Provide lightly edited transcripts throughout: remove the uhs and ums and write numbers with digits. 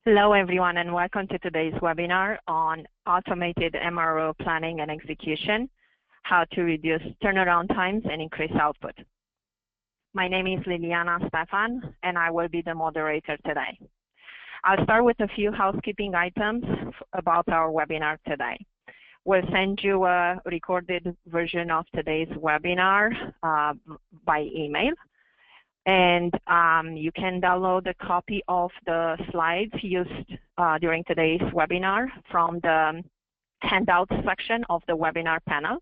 Hello, everyone, and welcome to today's webinar on automated MRO planning and execution, how to reduce turnaround times and increase output. My name is Liliana Stefan, and I will be the moderator today. I'll start with a few housekeeping items about our webinar today. We'll send you a recorded version of today's webinar by email. And you can download a copy of the slides used during today's webinar from the handouts section of the webinar panel.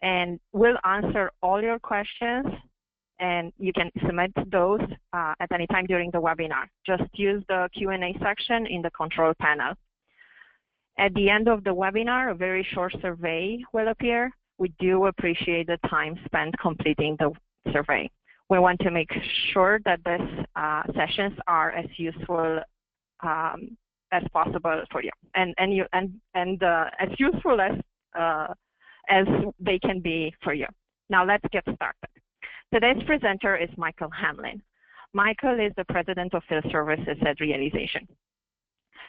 And we'll answer all your questions, and you can submit those at any time during the webinar. Just use the Q&A section in the control panel. At the end of the webinar, a very short survey will appear. We do appreciate the time spent completing the survey. We want to make sure that these sessions are as useful as possible for you, and as useful as they can be for you. Now let's get started. Today's presenter is Michael Hamlin. Michael is the President of Field Services at Realization.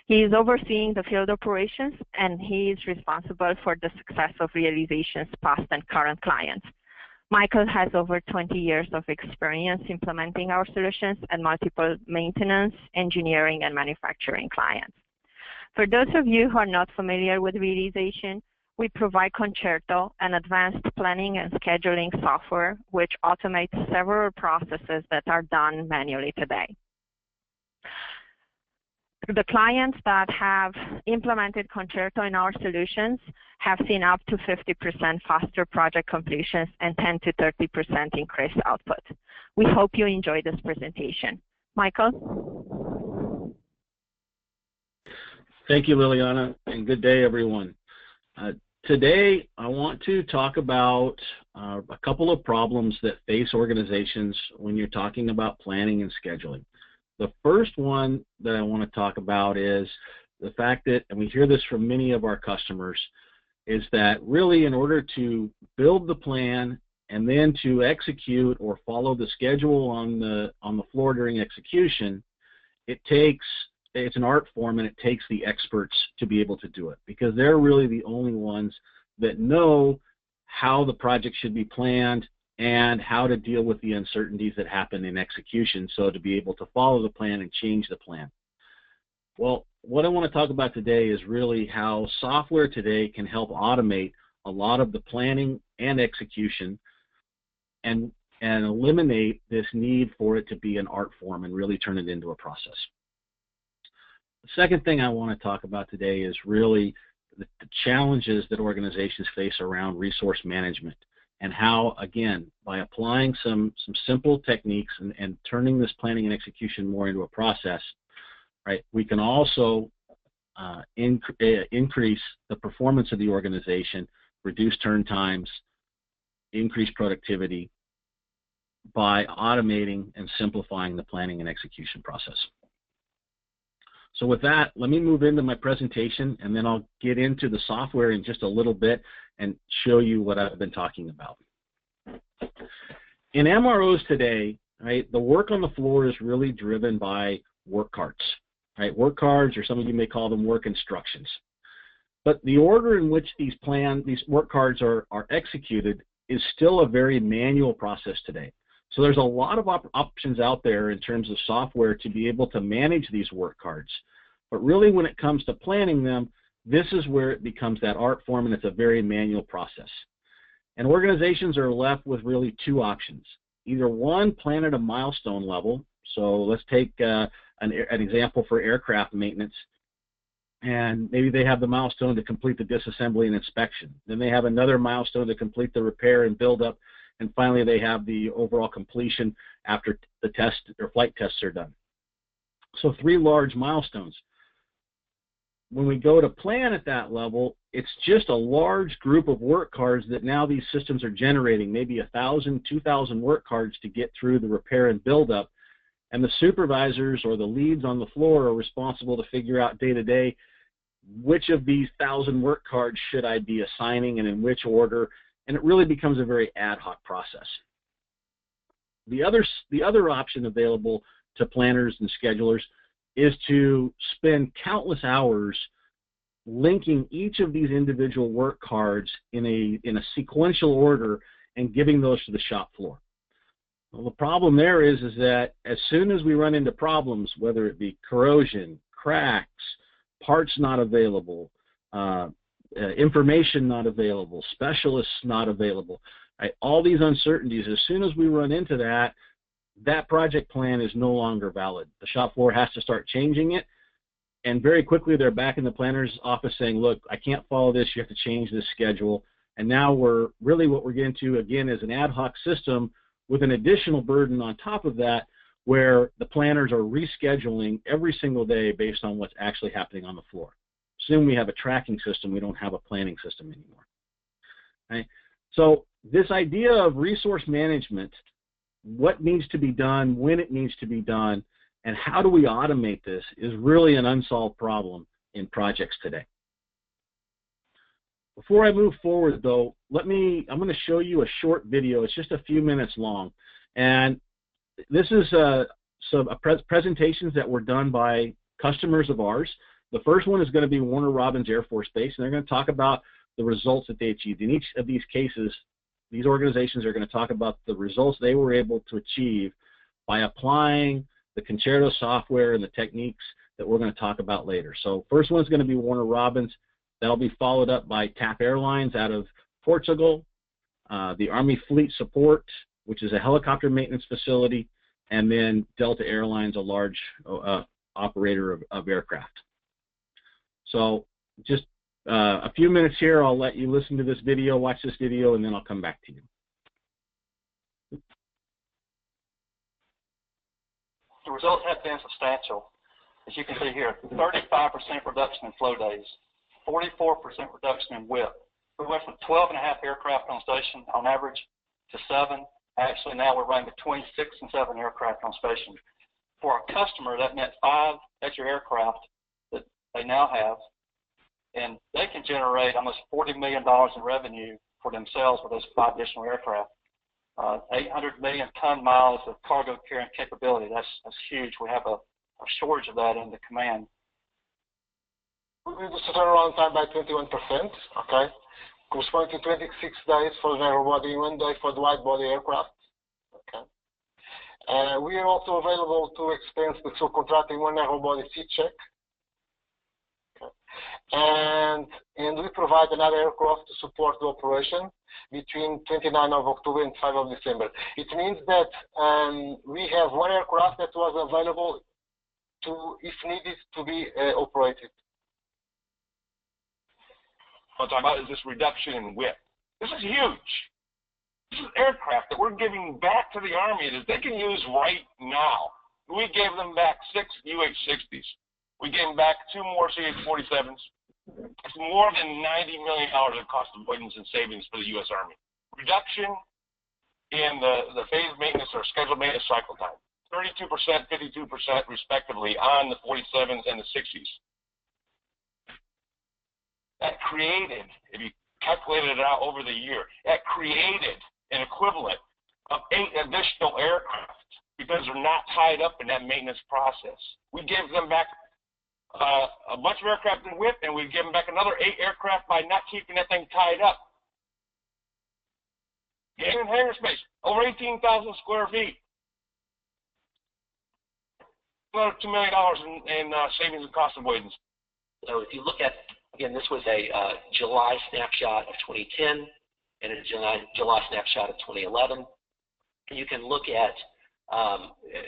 He is overseeing the field operations, and he is responsible for the success of Realization's past and current clients. Michael has over 20 years of experience implementing our solutions at multiple maintenance, engineering, and manufacturing clients. For those of you who are not familiar with Realization, we provide Concerto, an advanced planning and scheduling software which automates several processes that are done manually today. The clients that have implemented Concerto in our solutions have seen up to 50% faster project completions and 10 to 30% increased output. We hope you enjoy this presentation. Michael? Thank you, Liliana, and good day, everyone. Today, I want to talk about a couple of problems that face organizations when you're talking about planning and scheduling. The first one that I want to talk about is the fact that, and we hear this from many of our customers, is that really in order to build the plan and then to execute or follow the schedule on the floor during execution, it's an art form, and it takes the experts to be able to do it, because they're really the only ones that know how the project should be planned and how to deal with the uncertainties that happen in execution, so to be able to follow the plan and change the plan. Well, what I want to talk about today is really how software today can help automate a lot of the planning and execution and eliminate this need for it to be an art form and really turn it into a process. The second thing I want to talk about today is really the challenges that organizations face around resource management, and how, again, by applying some simple techniques and turning this planning and execution more into a process, right, we can also increase the performance of the organization, reduce turn times, increase productivity by automating and simplifying the planning and execution process. So with that, let me move into my presentation, and then I'll get into the software in just a little bit and show you what I've been talking about. In MROs today, right, the work on the floor is really driven by work cards, right? Work cards, or some of you may call them work instructions. But the order in which these work cards are executed is still a very manual process today. So there's a lot of options out there in terms of software to be able to manage these work cards. But really, when it comes to planning them, this is where it becomes that art form, and it's a very manual process. And organizations are left with really two options. Either one, plan at a milestone level. So let's take an example for aircraft maintenance. And maybe they have the milestone to complete the disassembly and inspection. Then they have another milestone to complete the repair and build up. And finally, they have the overall completion after the test or flight tests are done. So 3 large milestones. When we go to plan at that level, it's just a large group of work cards that now these systems are generating, maybe 1,000, 2,000 work cards to get through the repair and build up. And the supervisors or the leads on the floor are responsible to figure out day to day which of these 1,000 work cards should I be assigning and in which order. And it really becomes a very ad hoc process. The other option available to planners and schedulers is to spend countless hours linking each of these individual work cards in a sequential order and giving those to the shop floor. Well, the problem there is that as soon as we run into problems, whether it be corrosion, cracks, parts not available, information not available, specialists not available, right? All these uncertainties, as soon as we run into that, that project plan is no longer valid. The shop floor has to start changing it, and very quickly they're back in the planner's office saying, look, I can't follow this, you have to change this schedule. And now what we're getting to, again, is an ad hoc system with an additional burden on top of that, where the planners are rescheduling every single day based on what's actually happening on the floor. Soon we have a tracking system, we don't have a planning system anymore. Okay? So this idea of resource management, what needs to be done, when it needs to be done, and how do we automate this is really an unsolved problem in projects today. Before I move forward, though, I'm going to show you a short video. It's just a few minutes long, and this is some presentations that were done by customers of ours. The first one is going to be Warner Robins Air Force Base, and they're going to talk about the results that they achieved. In each of these cases, these organizations are going to talk about the results they were able to achieve by applying the Concerto software and the techniques that we're going to talk about later. So first one is going to be Warner Robins. That'll be followed up by TAP Airlines out of Portugal, the Army Fleet Support, which is a helicopter maintenance facility, and then Delta Airlines, a large operator of aircraft. So just a few minutes here, I'll let you listen to this video, watch this video, and then I'll come back to you. The results have been substantial. As you can see here, 35% reduction in flow days, 44% reduction in WIP. We went from 12.5 aircraft on station on average to 7. Actually, now we're running between 6 and 7 aircraft on station. For our customer, that meant 5 extra aircraft that they now have, and they can generate almost $40 million in revenue for themselves with those 5 additional aircraft. 800 million ton miles of cargo carrying capability. That's huge. We have a shortage of that in the command. We reduced the turnaround time by 21%, okay? Corresponding to 26 days for the narrow body, 1 day for the wide body aircraft, okay? We are also available to expense the subcontracting 1 narrow body seat check. And we provide another aircraft to support the operation between 29 of October and 5 of December. It means that we have 1 aircraft that was available to, if needed, to be operated. What I'm talking about is this reduction in WIP. This is huge. This is aircraft that we're giving back to the Army that they can use right now. We gave them back 6 UH-60s. We gave them back 2 more CH-47s. It's more than $90 million in cost avoidance and savings for the U.S. Army. Reduction in the phased maintenance or scheduled maintenance cycle time. 32%, 52% respectively on the 47s and the 60s. That created, if you calculated it out over the year, that created an equivalent of 8 additional aircraft because they're not tied up in that maintenance process. We gave them back a bunch of aircraft in WIP, and we give them back another 8 aircraft by not keeping that thing tied up. Gain in hangar space, over 18,000 square feet. Another $2 million in savings and cost avoidance. So if you look at, again, this was a July snapshot of 2010 and a July snapshot of 2011. And you can look at,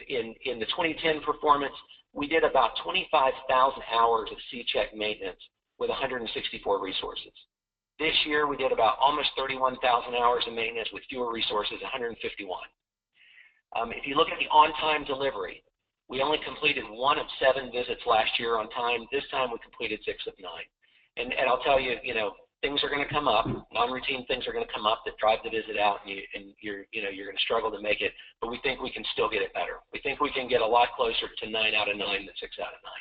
in the 2010 performance, we did about 25,000 hours of C-check maintenance with 164 resources. This year, we did about almost 31,000 hours of maintenance with fewer resources, 151. If you look at the on-time delivery, we only completed 1 of 7 visits last year on time. This time, we completed 6 of 9. And I'll tell you, things are going to come up. Non-routine things are going to come up that drive the visit out, and you're going to struggle to make it. But we think we can still get it better. We think we can get a lot closer to 9 out of 9 than 6 out of 9.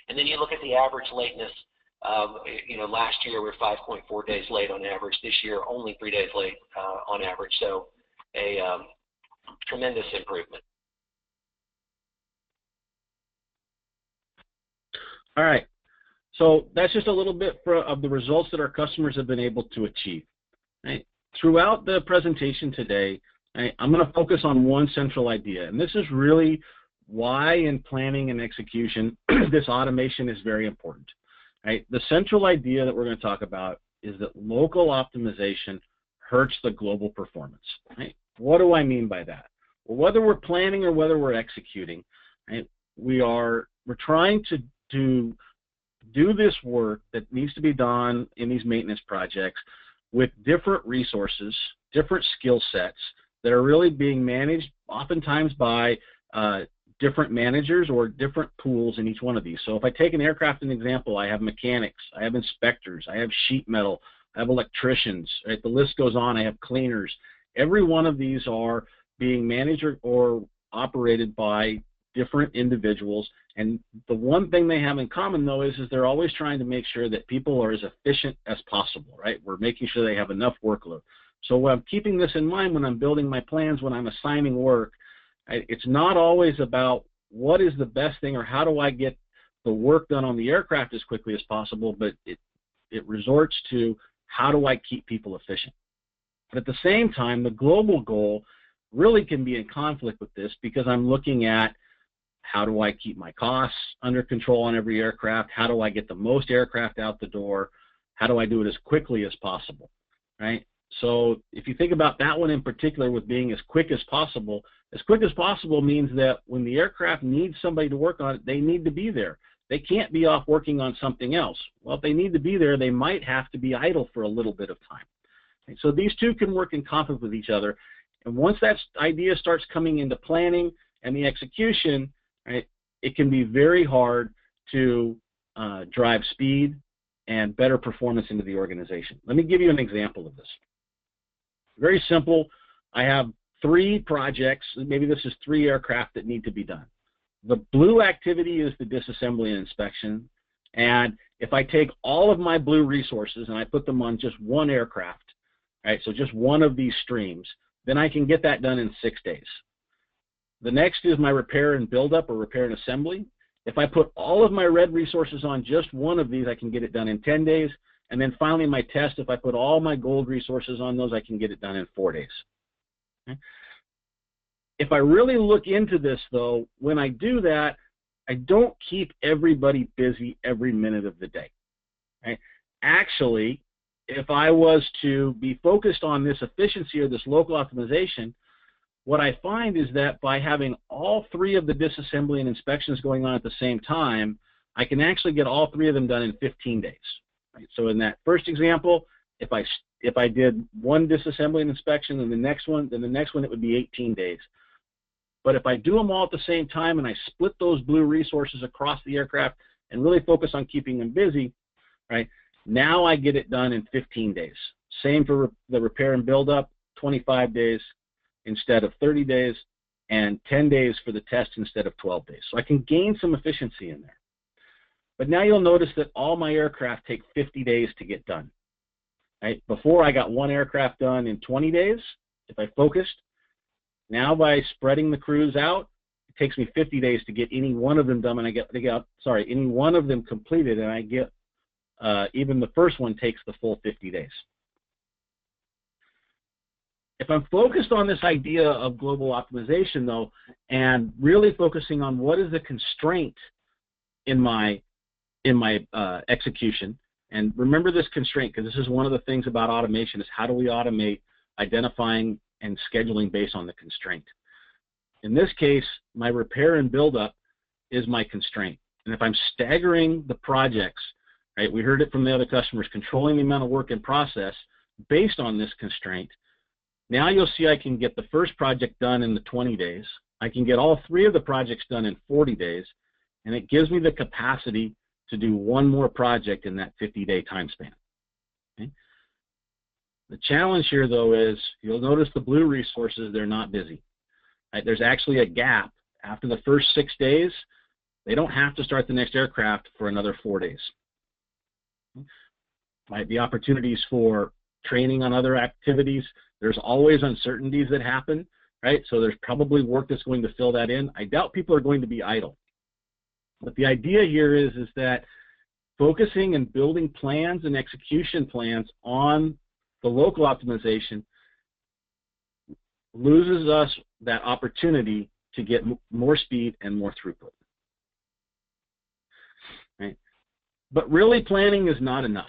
And then you look at the average lateness. Last year we were 5.4 days late on average. This year only 3 days late on average. So a tremendous improvement. All right. So that's just a little bit of the results that our customers have been able to achieve. Right? Throughout the presentation today, I'm going to focus on one central idea, and this is really why in planning and execution this automation is very important. Right? The central idea that we're going to talk about is that local optimization hurts the global performance. Right? What do I mean by that? Well, whether we're planning or whether we're executing, right, we're trying to do this work that needs to be done in these maintenance projects with different resources, different skill sets that are really being managed oftentimes by different managers or different pools in each one of these. So if I take an aircraft as an example, I have mechanics, I have inspectors, I have sheet metal, I have electricians, right? The list goes on, I have cleaners. Every one of these are being managed or operated by different individuals, and the one thing they have in common though is they're always trying to make sure that people are as efficient as possible, right? We're making sure they have enough workload. So I'm keeping this in mind when I'm building my plans, when I'm assigning work. It's not always about what is the best thing or how do I get the work done on the aircraft as quickly as possible, but it resorts to how do I keep people efficient. But at the same time, the global goal really can be in conflict with this because I'm looking at how do I keep my costs under control on every aircraft? How do I get the most aircraft out the door? How do I do it as quickly as possible, right? So if you think about that one in particular with being as quick as possible means that when the aircraft needs somebody to work on it, they need to be there. They can't be off working on something else. Well, if they need to be there, they might have to be idle for a little bit of time. And so these two can work in conflict with each other. And once that idea starts coming into planning and the execution, right, it can be very hard to drive speed and better performance into the organization. Let me give you an example of this. Very simple. I have 3 projects. Maybe this is 3 aircraft that need to be done. The blue activity is the disassembly and inspection. And if I take all of my blue resources and I put them on just one aircraft, right, so just one of these streams, then I can get that done in 6 days. The next is my repair and build-up or repair and assembly. If I put all of my red resources on just one of these, I can get it done in 10 days. And then finally my test, if I put all my gold resources on those, I can get it done in 4 days. Okay? If I really look into this, though, when I do that, I don't keep everybody busy every minute of the day. Okay? Actually, if I was to be focused on this efficiency or this local optimization, what I find is that by having all 3 of the disassembly and inspections going on at the same time, I can actually get all 3 of them done in 15 days. Right? So in that first example, if I did one disassembly and inspection and the next one, then the next one it would be 18 days. But if I do them all at the same time and I split those blue resources across the aircraft and really focus on keeping them busy, right, now I get it done in 15 days. Same for the repair and build up, 25 days instead of 30 days, and 10 days for the test instead of 12 days. So I can gain some efficiency in there. But now you'll notice that all my aircraft take 50 days to get done. Right? Before I got one aircraft done in 20 days, if I focused. Now by spreading the crews out, it takes me 50 days to get any one of them done, and any one of them completed, and I get even the first one takes the full 50 days. If I'm focused on this idea of global optimization, though, and really focusing on what is the constraint in my execution, and remember this constraint, because this is one of the things about automation, is how do we automate identifying and scheduling based on the constraint. In this case, my repair and build-up is my constraint. And if I'm staggering the projects, right, we heard it from the other customers, controlling the amount of work in process based on this constraint, now you'll see I can get the first project done in the 20 days. I can get all 3 of the projects done in 40 days, and it gives me the capacity to do one more project in that 50-day time span. Okay? The challenge here, though, is you'll notice the blue resources, they're not busy. Right? There's actually a gap. After the first 6 days, they don't have to start the next aircraft for another 4 days. Might be opportunities for training on other activities. There's always uncertainties that happen, right? So there's probably work that's going to fill that in. I doubt people are going to be idle. But the idea here is that focusing and building plans and execution plans on the local optimization loses us that opportunity to get more speed and more throughput. Right? But really, planning is not enough.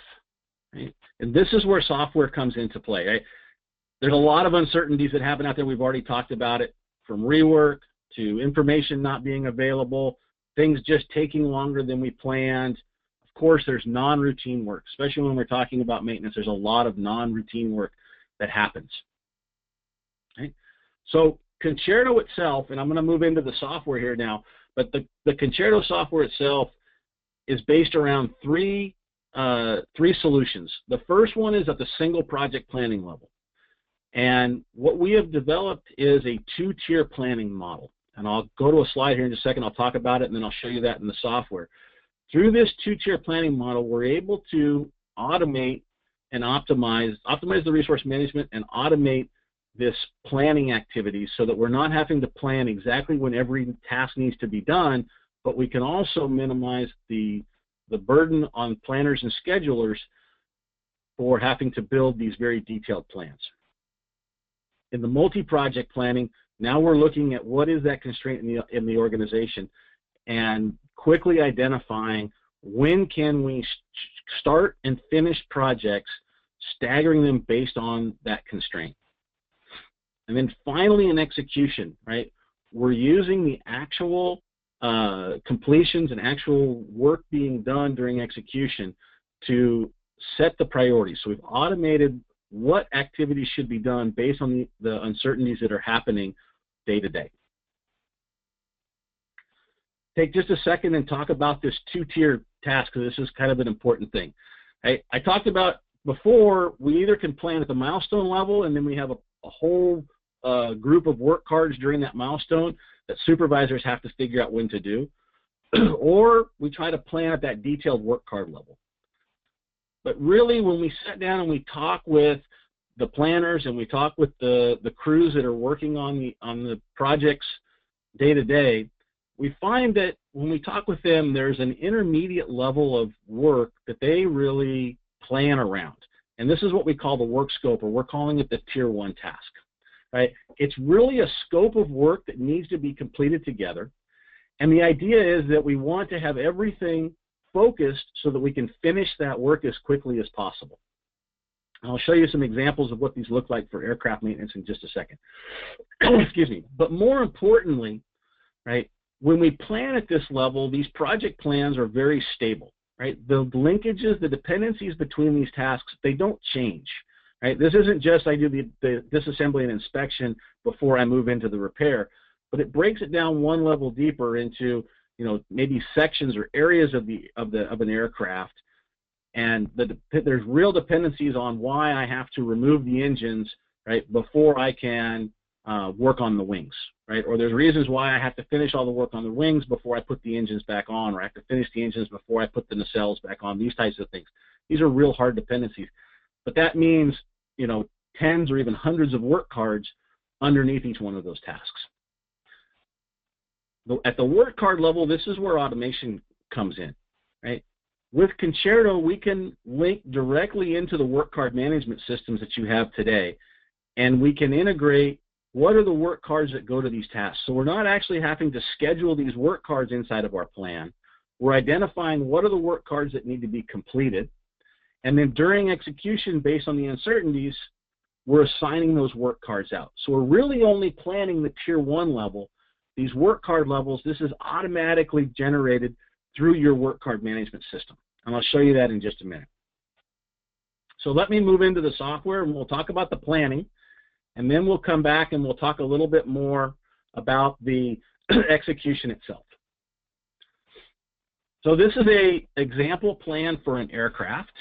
Right? And this is where software comes into play. Right? There's a lot of uncertainties that happen out there. We've already talked about it, from rework to information not being available, things just taking longer than we planned. Of course, there's non-routine work, especially when we're talking about maintenance. There's a lot of non-routine work that happens. Right? So Concerto itself, and I'm going to move into the software here now, but the Concerto software itself is based around three solutions. The first one is at the single project planning level. And what we have developed is a two-tier planning model. And I'll go to a slide here in just a second. I'll talk about it, and then I'll show you that in the software. Through this two-tier planning model, we're able to automate and optimize the resource management and automate this planning activity so that we're not having to plan exactly when every task needs to be done, but we can also minimize the burden on planners and schedulers for having to build these very detailed plans. In the multi-project planning, now we're looking at what is that constraint in the organization and quickly identifying when can we start and finish projects, staggering them based on that constraint. And then finally in execution, right, we're using the actual completions and actual work being done during execution to set the priorities. So we've automated what activities should be done based on the uncertainties that are happening day to day. Take just a second and talk about this two-tier task, because this is kind of an important thing. I talked about before, we either can plan at the milestone level, and then we have a whole group of work cards during that milestone that supervisors have to figure out when to do, or we try to plan at that detailed work card level. But really, when we sit down and we talk with the planners and we talk with the crews that are working on the projects day to day, we find that when we talk with them, there's an intermediate level of work that they really plan around. And this is what we call the work scope, or we're calling it the Tier 1 task. Right? It's really a scope of work that needs to be completed together. And the idea is that we want to have everything focused so that we can finish that work as quickly as possible. And I'll show you some examples of what these look like for aircraft maintenance in just a second. Excuse me. But more importantly, right, when we plan at this level, these project plans are very stable. Right? The linkages, the dependencies between these tasks, they don't change. Right? This isn't just I do the disassembly and inspection before I move into the repair, but it breaks it down one level deeper into, you know, maybe sections or areas of an aircraft, and there's real dependencies on why I have to remove the engines, right, before I can work on the wings, right? Or there's reasons why I have to finish all the work on the wings before I put the engines back on, or I have to finish the engines before I put the nacelles back on. These types of things. These are real hard dependencies, but that means, you know, tens or even hundreds of work cards underneath each one of those tasks. At the work card level, this is where automation comes in, right? With Concerto, we can link directly into the work card management systems that you have today, and we can integrate what are the work cards that go to these tasks. So we're not actually having to schedule these work cards inside of our plan. We're identifying what are the work cards that need to be completed, and then during execution, based on the uncertainties, we're assigning those work cards out. So we're really only planning the Tier 1 level. These work card levels, this is automatically generated through your work card management system. And I'll show you that in just a minute. So let me move into the software, and we'll talk about the planning, and then we'll come back and we'll talk a little bit more about the execution itself. So this is an example plan for an aircraft.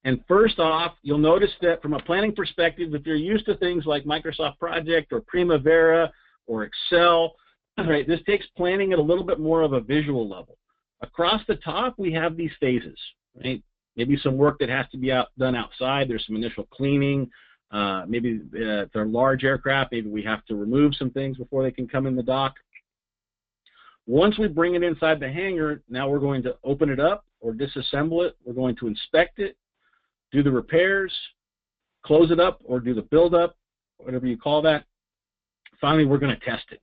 And first off, you'll notice that from a planning perspective, if you're used to things like Microsoft Project or Primavera or Excel, right, this takes planning at a little bit more of a visual level. Across the top, we have these phases, right? Maybe some work that has to be done outside. There's some initial cleaning. Maybe if they're large aircraft, maybe we have to remove some things before they can come in the dock. Once we bring it inside the hangar, now we're going to open it up or disassemble it. We're going to inspect it, do the repairs, close it up or do the build up, whatever you call that. Finally, we're going to test it.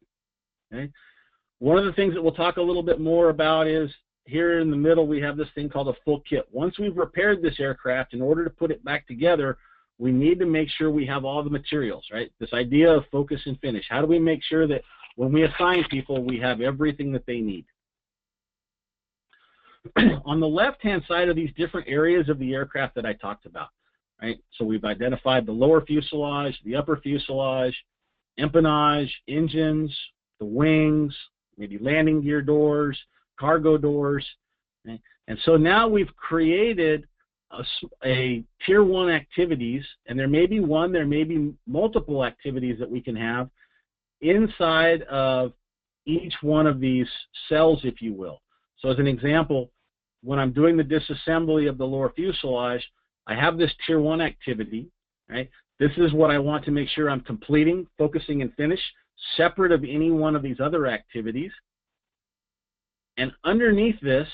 Okay? One of the things that we'll talk a little bit more about is here in the middle we have this thing called a full kit. Once we've repaired this aircraft, in order to put it back together, we need to make sure we have all the materials, right? This idea of focus and finish. How do we make sure that when we assign people, we have everything that they need? On the left-hand side of these different areas of the aircraft that I talked about, right? So we've identified the lower fuselage, the upper fuselage, empennage, engines, the wings, maybe landing gear doors, cargo doors. Okay? And so now we've created a tier 1 activities, and there may be one, there may be multiple activities that we can have inside of each one of these cells, if you will. So as an example, when I'm doing the disassembly of the lower fuselage, I have this tier 1 activity, right? This is what I want to make sure I'm completing, focusing, and finish, separate of any one of these other activities. And underneath this,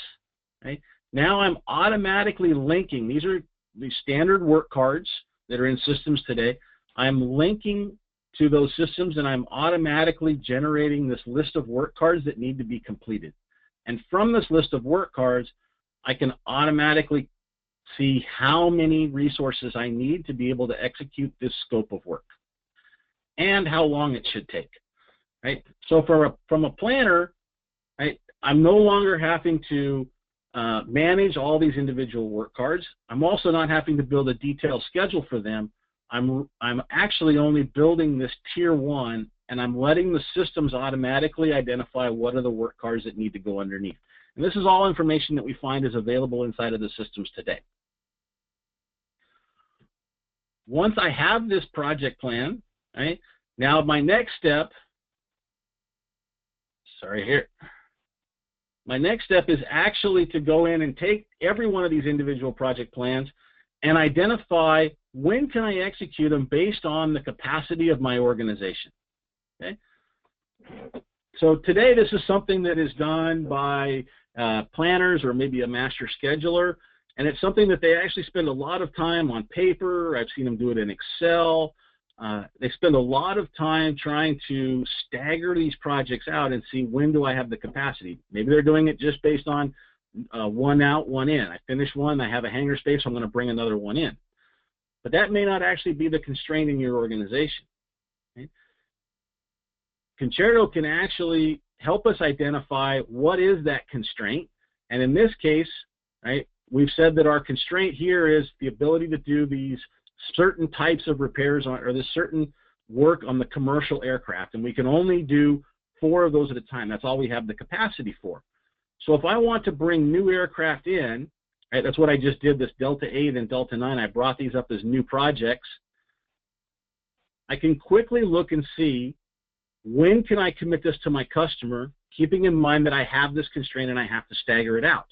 right, now I'm automatically linking. These are the standard work cards that are in systems today. I'm linking to those systems, and I'm automatically generating this list of work cards that need to be completed. And from this list of work cards, I can automatically see how many resources I need to be able to execute this scope of work and how long it should take. Right? So from a planner, right, I'm no longer having to manage all these individual work cards. I'm also not having to build a detailed schedule for them. I'm actually only building this tier 1, and I'm letting the systems automatically identify what are the work cards that need to go underneath. And this is all information that we find is available inside of the systems today. Once I have this project plan, right, now my next step, my next step is actually to go in and take every one of these individual project plans and identify when can I execute them based on the capacity of my organization. Okay? So today this is something that is done by planners or maybe a master scheduler, and it's something that they actually spend a lot of time on paper. I've seen them do it in Excel. They spend a lot of time trying to stagger these projects out and see when do I have the capacity. Maybe they're doing it just based on one out, one in. I finish one, I have a hangar space, so I'm going to bring another one in. But that may not actually be the constraint in your organization. Okay? Concerto can actually help us identify what is that constraint. And in this case, right, we've said that our constraint here is the ability to do these certain types of repairs on, or this certain work on the commercial aircraft, and we can only do 4 of those at a time. That's all we have the capacity for. So if I want to bring new aircraft in, right, that's what I just did, this Delta 8 and Delta 9, I brought these up as new projects. I can quickly look and see when can I commit this to my customer, keeping in mind that I have this constraint and I have to stagger it out.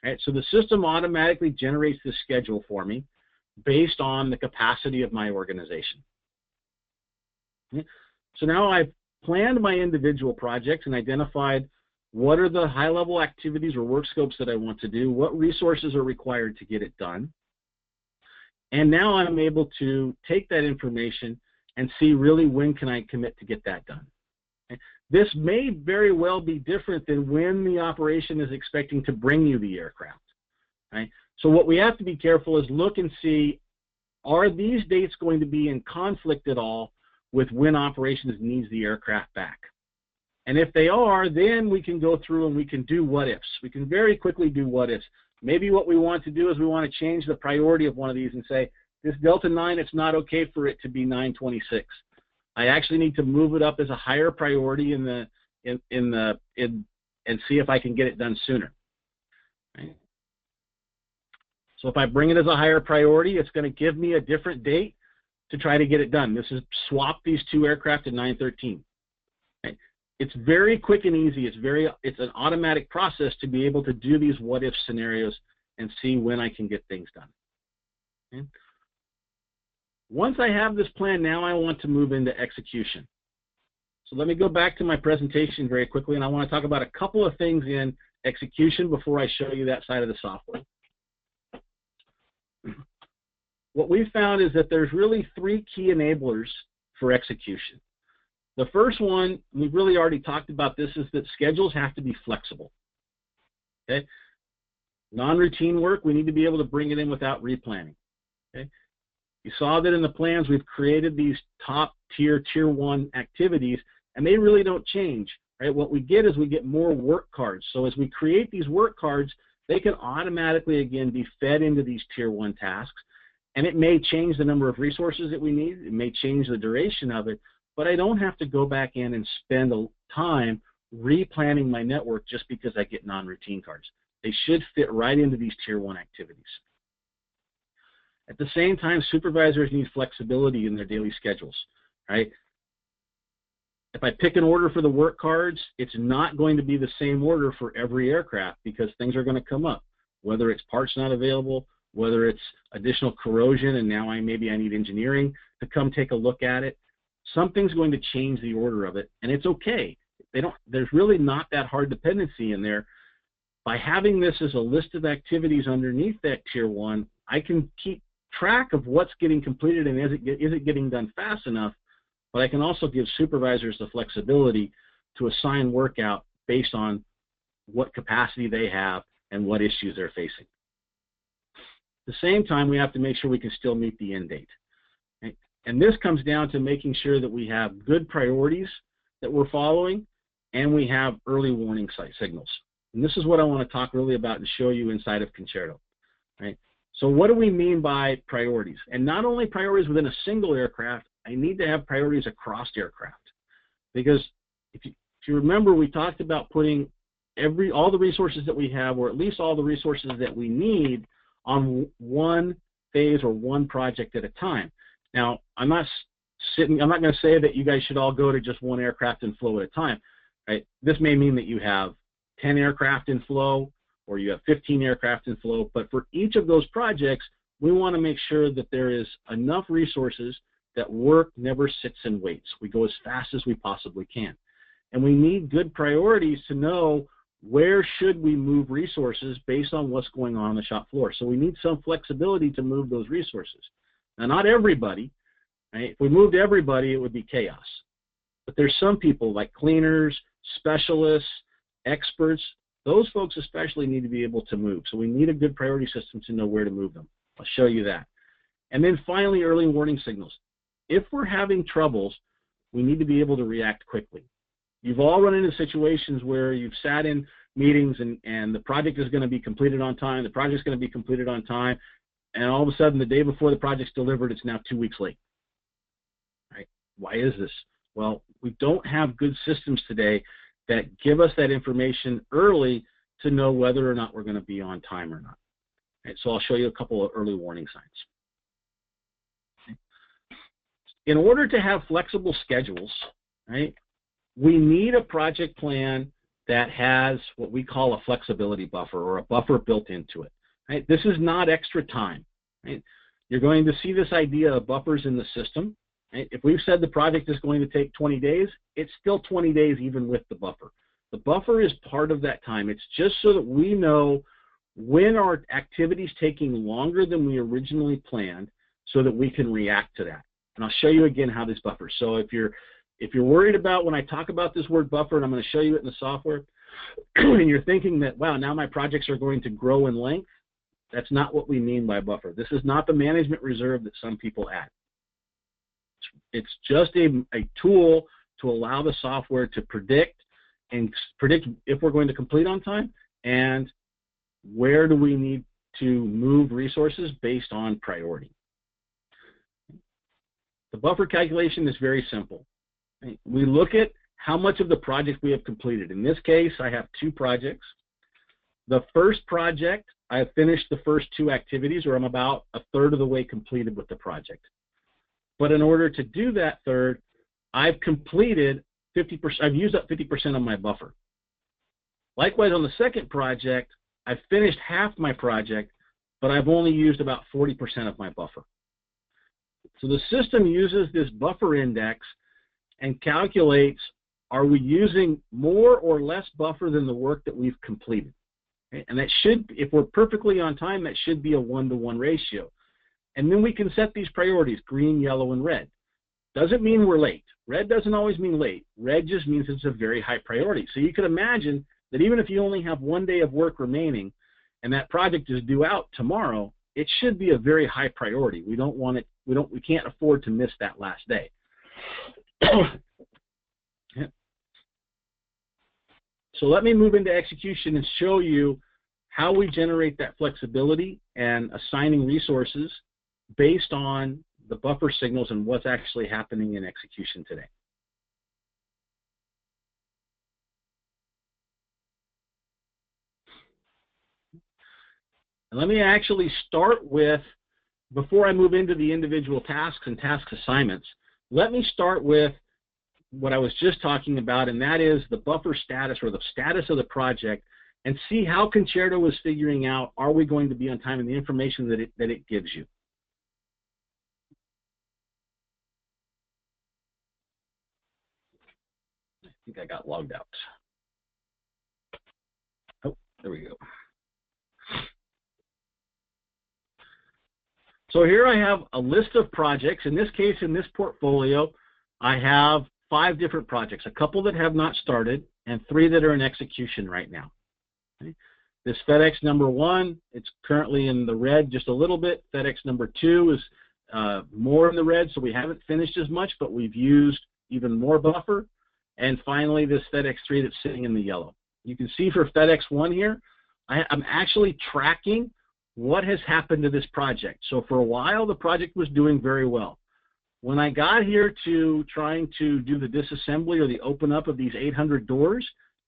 Right? So the system automatically generates this schedule for me based on the capacity of my organization. Okay? So now I've planned my individual projects and identified what are the high-level activities or work scopes that I want to do, what resources are required to get it done, and now I'm able to take that information and see really when can I commit to get that done. Okay? This may very well be different than when the operation is expecting to bring you the aircraft. Right? So what we have to be careful is look and see, are these dates going to be in conflict at all with when operations needs the aircraft back? And if they are, then we can go through and we can do what-ifs. We can very quickly do what-ifs. Maybe what we want to do is we want to change the priority of one of these and say, this Delta 9, it's not okay for it to be 926. I actually need to move it up as a higher priority and see if I can get it done sooner. Right? So if I bring it as a higher priority, it's going to give me a different date to try to get it done. This is swap these 2 aircraft at 913. Right? It's very quick and easy. It's an automatic process to be able to do these what-if scenarios and see when I can get things done. Okay? Once I have this plan, now I want to move into execution. So let me go back to my presentation very quickly, and I want to talk about a couple of things in execution before I show you that side of the software. What we found is that there's really 3 key enablers for execution. The first one, we've really already talked about this, is that schedules have to be flexible. Okay? Non-routine work, we need to be able to bring it in without replanning. Okay? You saw that in the plans, we've created these top tier, tier 1 activities, and they really don't change. Right? What we get is we get more work cards. So as we create these work cards, they can automatically, again, be fed into these tier 1 tasks. And it may change the number of resources that we need. It may change the duration of it. But I don't have to go back in and spend time replanning my network just because I get non-routine cards. They should fit right into these tier 1 activities. At the same time, supervisors need flexibility in their daily schedules, right? If I pick an order for the work cards, it's not going to be the same order for every aircraft because things are going to come up, whether it's parts not available, whether it's additional corrosion, and now maybe I need engineering to come take a look at it. Something's going to change the order of it, and it's okay. There's really not that hard dependency in there. By having this as a list of activities underneath that tier 1, I can keep track of what's getting completed and is it getting done fast enough, but I can also give supervisors the flexibility to assign work out based on what capacity they have and what issues they're facing. At the same time, we have to make sure we can still meet the end date. Okay? And this comes down to making sure that we have good priorities that we're following and we have early warning signals. And this is what I want to talk really about and show you inside of Concerto. Right? So what do we mean by priorities? And not only priorities within a single aircraft, I need to have priorities across aircraft. Because if you remember, we talked about putting all the resources that we have, or at least all the resources that we need, on one phase or one project at a time. Now, I'm not going to say that you guys should all go to just one aircraft in flow at a time. Right? This may mean that you have 10 aircraft in flow, or you have 15 aircraft in flow, but for each of those projects, we want to make sure that there is enough resources that work never sits and waits. We go as fast as we possibly can. And we need good priorities to know where should we move resources based on what's going on the shop floor. So we need some flexibility to move those resources. Now, not everybody, right? If we moved everybody, it would be chaos. But there's some people like cleaners, specialists, experts. Those folks especially need to be able to move. So we need a good priority system to know where to move them. I'll show you that. And then finally, early warning signals. If we're having troubles, we need to be able to react quickly. You've all run into situations where you've sat in meetings and the project is going to be completed on time, the project's going to be completed on time, and all of a sudden the day before the project's delivered, it's now 2 weeks late. Right? Why is this? Well, we don't have good systems today that give us that information early to know whether or not we're going to be on time or not. Right? So I'll show you a couple of early warning signs. Okay. In order to have flexible schedules, right, we need a project plan that has what we call a flexibility buffer, or a buffer built into it. Right? This is not extra time. Right? You're going to see this idea of buffers in the system. Right? If we've said the project is going to take 20 days, it's still 20 days even with the buffer. The buffer is part of that time. It's just so that we know when our activity is taking longer than we originally planned so that we can react to that. And I'll show you again how this buffers. So if you're worried about when I talk about this word buffer, and I'm going to show you it in the software, and you're thinking that, wow, now my projects are going to grow in length, that's not what we mean by buffer. This is not the management reserve that some people add. It's just a tool to allow the software to predict if we're going to complete on time and where do we need to move resources based on priority. The buffer calculation is very simple. We look at how much of the project we have completed. In this case, I have 2 projects. The first project, I have finished the first 2 activities, or I'm about a third of the way completed with the project. But in order to do that third, I've completed 50%. I've used up 50% of my buffer. Likewise, on the second project, I've finished half my project, but I've only used about 40% of my buffer. So the system uses this buffer index and calculates are we using more or less buffer than the work that we've completed? Okay? And that should, if we're perfectly on time, that should be a 1-to-1 ratio. And then we can set these priorities, green, yellow, and red. Doesn't mean we're late. Red doesn't always mean late. Red just means it's a very high priority. So you can imagine that even if you only have 1 day of work remaining and that project is due out tomorrow, it should be a very high priority. We don't want it, we can't afford to miss that last day. So let me move into execution and show you how we generate that flexibility and assigning resources based on the buffer signals and what's actually happening in execution today. And let me actually start with, before I move into the individual tasks and task assignments, let me start with what I was just talking about, and that is the buffer status, or the status of the project, and see how Concerto is figuring out, are we going to be on time, and the information that it gives you. I think I got logged out. Oh, there we go. So here I have a list of projects. In this case, in this portfolio, I have 5 different projects, a couple that have not started, and 3 that are in execution right now. Okay. This FedEx number 1, it's currently in the red just a little bit. FedEx number 2 is more in the red, so we haven't finished as much, but we've used even more buffer. And finally, this FedEx 3 that's sitting in the yellow. You can see for FedEx 1 here, I'm actually tracking what has happened to this project. So for a while, the project was doing very well. When I got here to trying to do the disassembly or the open up of these 800 doors,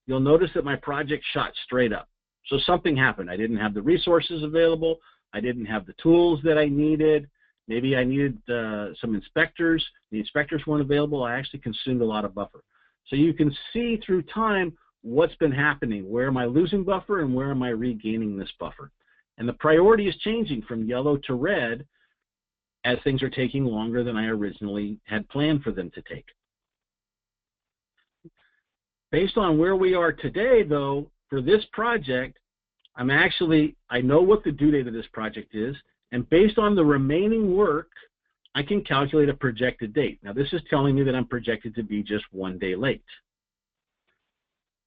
you'll notice that my project shot straight up. So something happened. I didn't have the resources available. I didn't have the tools that I needed. Maybe I needed some inspectors. The inspectors weren't available. I actually consumed a lot of buffer. So you can see through time what's been happening. Where am I losing buffer and where am I regaining this buffer? And the priority is changing from yellow to red as things are taking longer than I originally had planned for them to take. Based on where we are today, though, for this project, I know what the due date of this project is, and based on the remaining work, I can calculate a projected date. Now, this is telling me that I'm projected to be just 1 day late.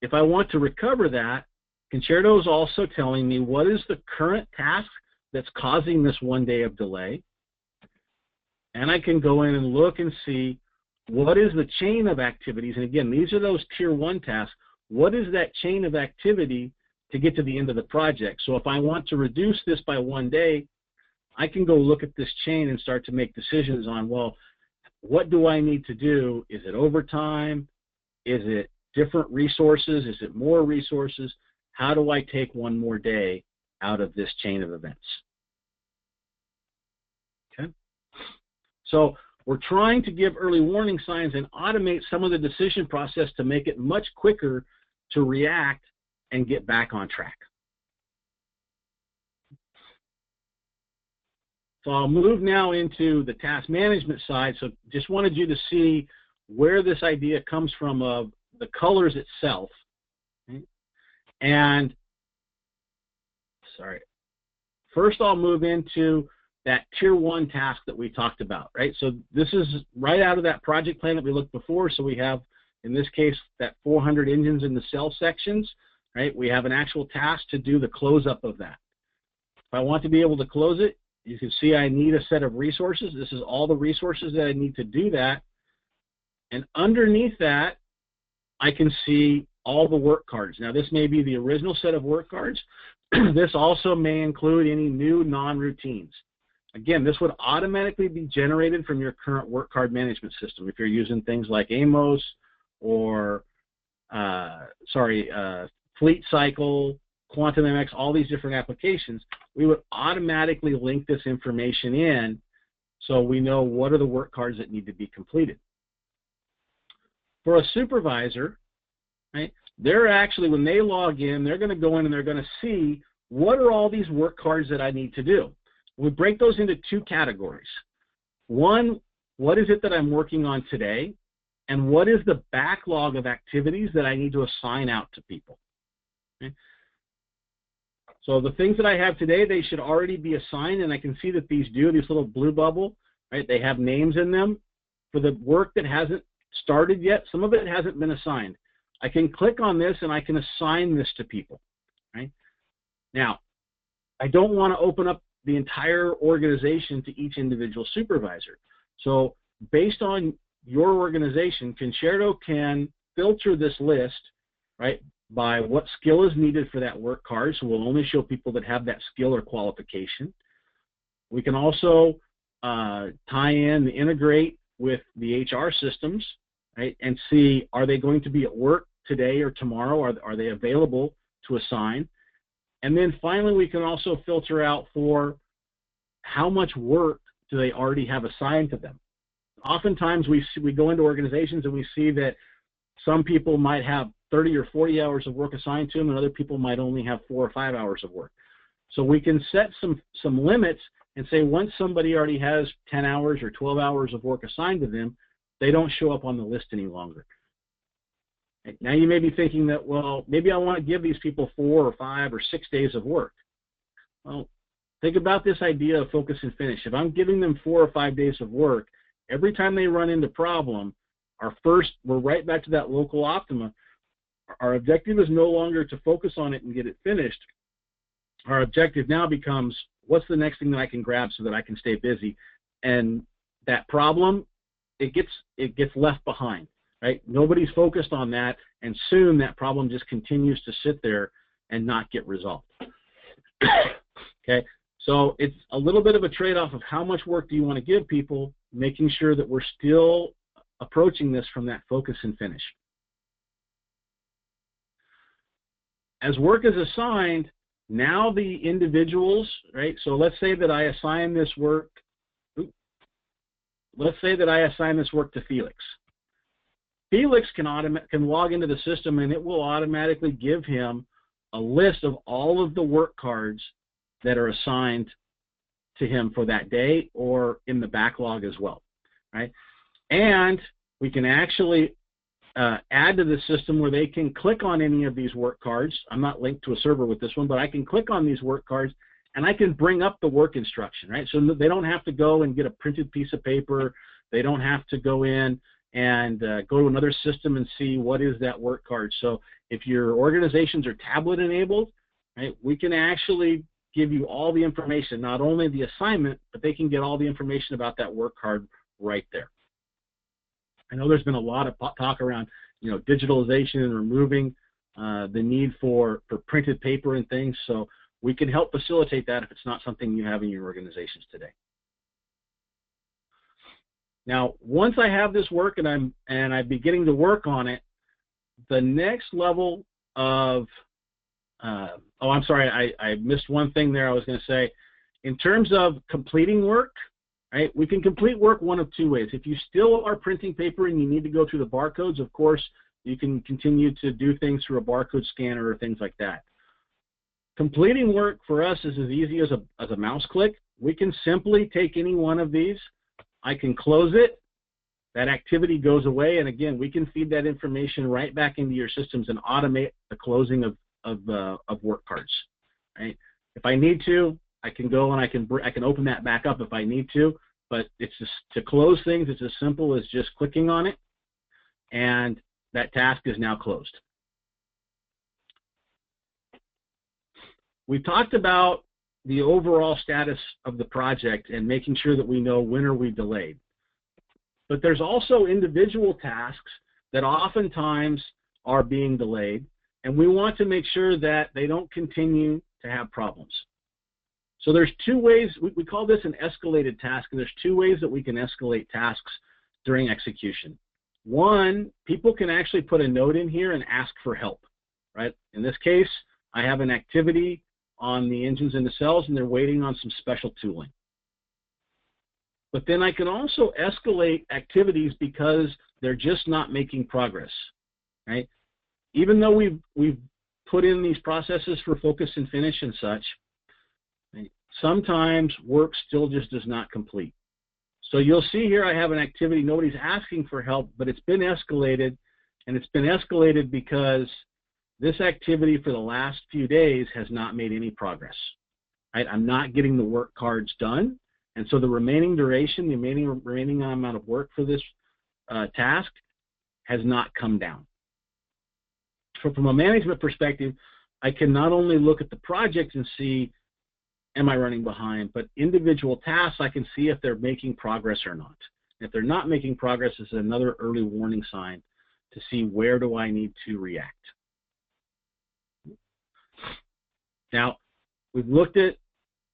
If I want to recover that, Concerto is also telling me what is the current task that's causing this 1 day of delay, and I can go in and look and see what is the chain of activities. And again, these are those tier 1 tasks. What is that chain of activity to get to the end of the project? So if I want to reduce this by 1 day, I can go look at this chain and start to make decisions on, well, what do I need to do? Is it overtime? Is it different resources? Is it more resources? How do I take 1 more day out of this chain of events? Okay. So we're trying to give early warning signs and automate some of the decision process to make it much quicker to react and get back on track. So I'll move now into the task management side. So just wanted you to see where this idea comes from of the colors itself. Okay. And, first I'll move into that tier 1 task that we talked about, right? So this is right out of that project plan that we looked before. So we have, in this case, that 400 engines in the cell sections, right? We have an actual task to do the close up of that. If I want to be able to close it, you can see I need a set of resources. This is all the resources that I need to do that. And underneath that, I can see all the work cards. Now, this may be the original set of work cards. This also may include any new non-routines. Again, this would automatically be generated from your current work card management system. If you're using things like AMOS or, Fleet Cycle, Quantum MX, all these different applications, we would automatically link this information in so we know what are the work cards that need to be completed. For a supervisor, right, they're actually, when they log in, they're going to go in and they're going to see what are all these work cards that I need to do. We break those into 2 categories. One, what is it that I'm working on today? and what is the backlog of activities that I need to assign out to people. Okay? So the things that I have today, they should already be assigned, and I can see that these little blue bubble, right? They have names in them. For the work that hasn't started yet, some of it hasn't been assigned. I can click on this and I can assign this to people, right? Now, I don't want to open up the entire organization to each individual supervisor. So based on your organization, Concerto can filter this list, right, by what skill is needed for that work card. So we'll only show people that have that skill or qualification. We can also integrate with the HR systems, right, and see, are they going to be at work today or tomorrow? Are they available to assign? And then finally, we can also filter out for how much work do they already have assigned to them. Oftentimes, we go into organizations and we see that some people might have 30 or 40 hours of work assigned to them, and other people might only have 4 or 5 hours of work. So we can set some limits and say once somebody already has 10 hours or 12 hours of work assigned to them, they don't show up on the list any longer. Now you may be thinking that, well, maybe I want to give these people 4 or 5 or 6 days of work. Well, think about this idea of focus and finish. If I'm giving them 4 or 5 days of work, every time they run into problem, we're right back to that local optima. Our objective is no longer to focus on it and get it finished. Our objective now becomes, what's the next thing that I can grab so that I can stay busy? And that problem, it gets left behind, right? Nobody's focused on that, and soon that problem just continues to sit there and not get resolved. Okay, so it's a little bit of a trade-off of how much work do you want to give people, making sure that we're still approaching this from that focus and finish. As work is assigned, now the individuals, right? So let's say that I assign this work. Let's say that I assign this work to Felix. Felix can log into the system, and it will automatically give him a list of all of the work cards that are assigned to him for that day or in the backlog as well, right? And we can actually add to the system where they can click on any of these work cards. I'm not linked to a server with this one, but I can click on these work cards and I can bring up the work instruction, right? So they don't have to go and get a printed piece of paper. They don't have to go in and go to another system and see what is that work card. So if your organizations are tablet enabled, right, we can actually give you all the information, not only the assignment, but they can get all the information about that work card right there. I know there's been a lot of talk around, digitalization and removing the need for printed paper and things, so we can help facilitate that if it's not something you have in your organizations today. Now, once I have this work and I'm beginning to work on it, the next level of I'm sorry, I missed one thing there. I was going to say, in terms of completing work, right, we can complete work one of two ways. If you still are printing paper and you need to go through the barcodes, of course, you can continue to do things through a barcode scanner or things like that. Completing work for us is as easy as a mouse click. We can simply take any one of these. I can close it. That activity goes away, and again, we can feed that information right back into your systems and automate the closing of work cards. Right? If I need to, I can go and I can open that back up if I need to, but it's just to close things. It's as simple as just clicking on it, and that task is now closed. We talked about the overall status of the project and making sure that we know when are we delayed. But there's also individual tasks that oftentimes are being delayed, and we want to make sure that they don't continue to have problems. So there's two ways, we call this an escalated task, and there's two ways that we can escalate tasks during execution. One, people can actually put a note in here and ask for help, right? In this case, I have an activity on the engines and the cells, and they're waiting on some special tooling. But then I can also escalate activities because they're just not making progress, right? Even though we've put in these processes for focus and finish and such, right, sometimes work still just does not complete. So you'll see here I have an activity, nobody's asking for help, but it's been escalated, and it's been escalated because this activity for the last few days has not made any progress. Right? I'm not getting the work cards done, and so the remaining duration, the remaining amount of work for this task has not come down. So from a management perspective, I can not only look at the project and see, am I running behind, but individual tasks, I can see if they're making progress or not. If they're not making progress, it's another early warning sign to see where do I need to react. Now, we've looked at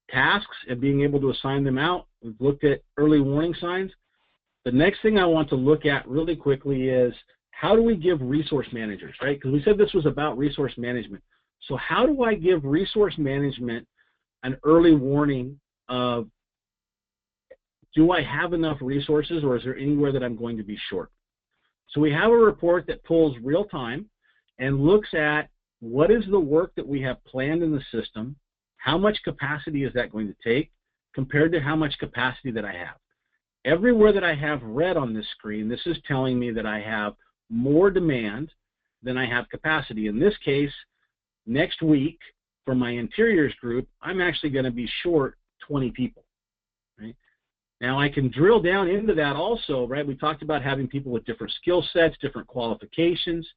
tasks and being able to assign them out. We've looked at early warning signs. The next thing I want to look at really quickly is how do we give resource managers, right? Because we said this was about resource management. So how do I give resource management an early warning of, do I have enough resources or is there anywhere that I'm going to be short? So we have a report that pulls real time and looks at what is the work that we have planned in the system, how much capacity is that going to take compared to how much capacity that I have. Everywhere that I have red on this screen, this is telling me that I have more demand than I have capacity. In this case, next week, for my interiors group, I'm actually going to be short 20 people. Right? Now, I can drill down into that also, right? We talked about having people with different skill sets, different qualifications.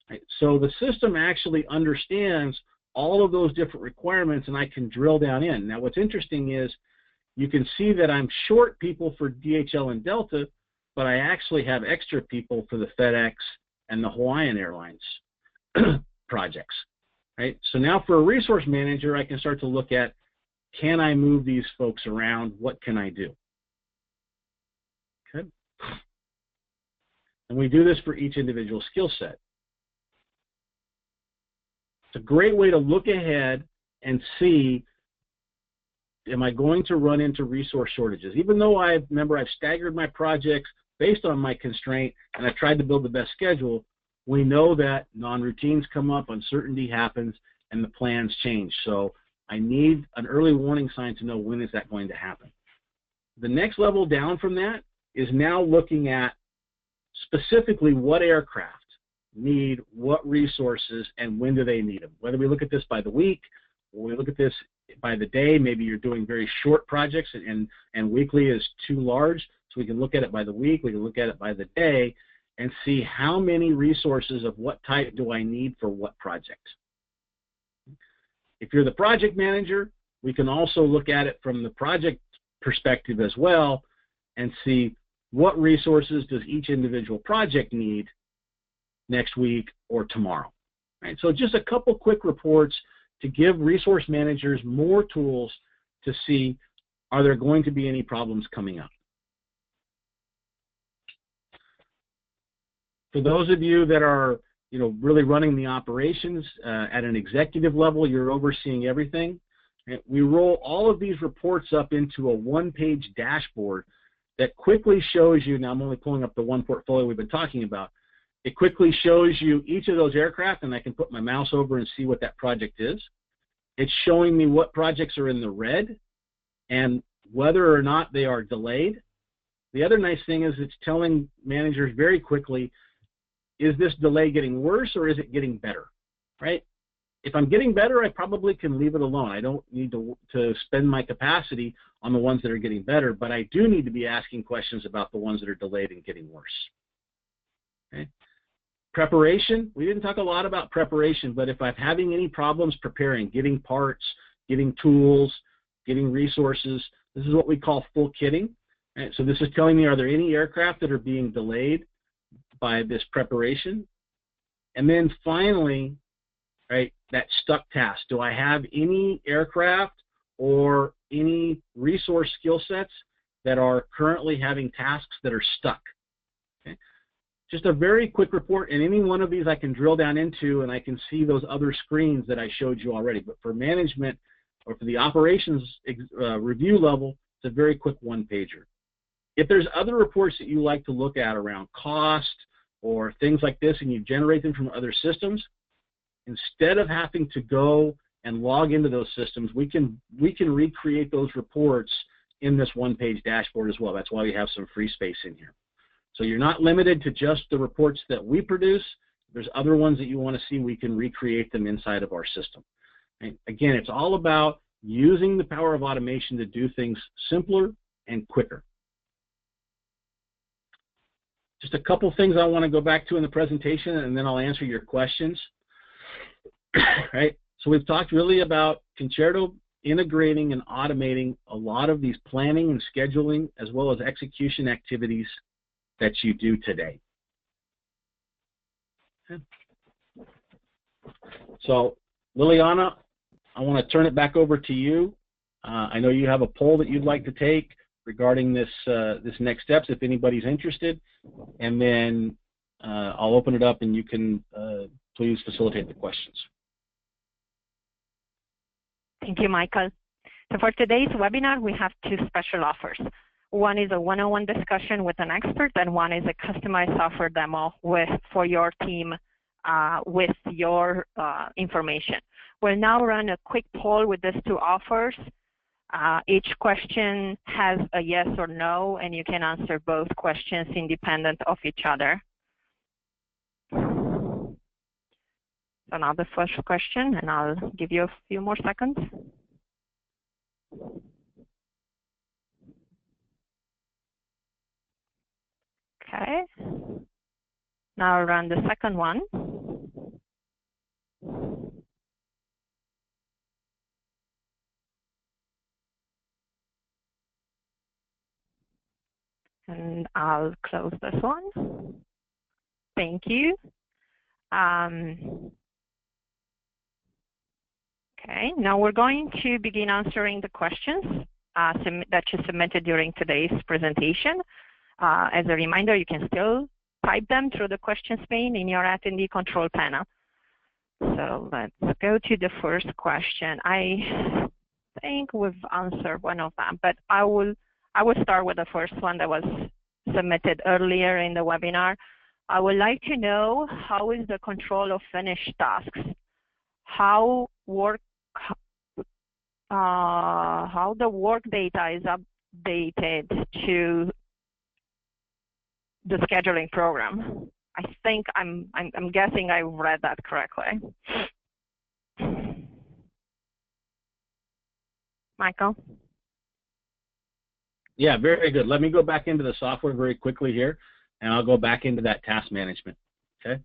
Right? So the system actually understands all of those different requirements, and I can drill down in. Now, what's interesting is you can see that I'm short people for DHL and Delta, but I actually have extra people for the FedEx and the Hawaiian Airlines projects. Right? So now for a resource manager, I can start to look at, can I move these folks around? What can I do? Okay. And we do this for each individual skill set. It's a great way to look ahead and see, am I going to run into resource shortages? Even though I've staggered my projects based on my constraint and I've tried to build the best schedule, we know that non-routines come up, uncertainty happens, and the plans change. So I need an early warning sign to know when is that going to happen. The next level down from that is now looking at specifically what aircraft need what resources and when do they need them. Whether we look at this by the week or we look at this by the day, maybe you're doing very short projects and weekly is too large, so we can look at it by the week, we can look at it by the day, and see how many resources of what type do I need for what project. If you're the project manager, we can also look at it from the project perspective as well and see what resources does each individual project need next week or tomorrow. Right? So just a couple quick reports to give resource managers more tools to see, are there going to be any problems coming up? For those of you that are, really running the operations at an executive level, you're overseeing everything. We roll all of these reports up into a one-page dashboard that quickly shows you. Now I'm only pulling up the one portfolio we've been talking about. It quickly shows you each of those aircraft, and I can put my mouse over and see what that project is. It's showing me what projects are in the red and whether or not they are delayed. The other nice thing is it's telling managers very quickly, is this delay getting worse or is it getting better, right? If I'm getting better, I probably can leave it alone. I don't need to spend my capacity on the ones that are getting better, but I do need to be asking questions about the ones that are delayed and getting worse. Okay. Preparation, we didn't talk a lot about preparation, but if I'm having any problems preparing, getting parts, getting tools, getting resources, this is what we call full kitting. Right? So this is telling me, are there any aircraft that are being delayed by this preparation? And then finally, right, that stuck task. Do I have any aircraft or any resource skill sets that are currently having tasks that are stuck? Okay. Just a very quick report, and any one of these I can drill down into and I can see those other screens that I showed you already. But for management or for the operations review level, it's a very quick one-pager. If there's other reports that you like to look at around cost or things like this and you generate them from other systems, instead of having to go and log into those systems, we can recreate those reports in this one-page dashboard as well. That's why we have some free space in here. So you're not limited to just the reports that we produce. There's other ones that you want to see, we can recreate them inside of our system. And again, it's all about using the power of automation to do things simpler and quicker. Just a couple things I want to go back to in the presentation, and then I'll answer your questions. Right? So we've talked really about Concerto integrating and automating a lot of these planning and scheduling as well as execution activities that you do today. Okay. So Liliana, I want to turn it back over to you. I know you have a poll that you'd like to take regarding this next steps if anybody's interested, and then I'll open it up and you can please facilitate the questions. Thank you, Michael. So for today's webinar, we have two special offers. One is a one-on-one discussion with an expert, and one is a customized software demo for your team with your information. We'll now run a quick poll with these two offers. Each question has a yes or no, and you can answer both questions independent of each other. So now the first question, and I'll give you a few more seconds. Okay. Now I'll run the second one. And I'll close this one. Thank you. Okay, now we're going to begin answering the questions that you submitted during today's presentation. As a reminder, you can still type them through the questions pane in your attendee control panel. So let's go to the first question. I think we've answered one of them, but I will start with the first one that was submitted earlier in the webinar. I would like to know how is the control of finished tasks? How the work data is updated to the scheduling program. I think I'm guessing I read that correctly. Michael? Yeah, very good. Let me go back into the software very quickly here, and I'll go back into that task management. Okay.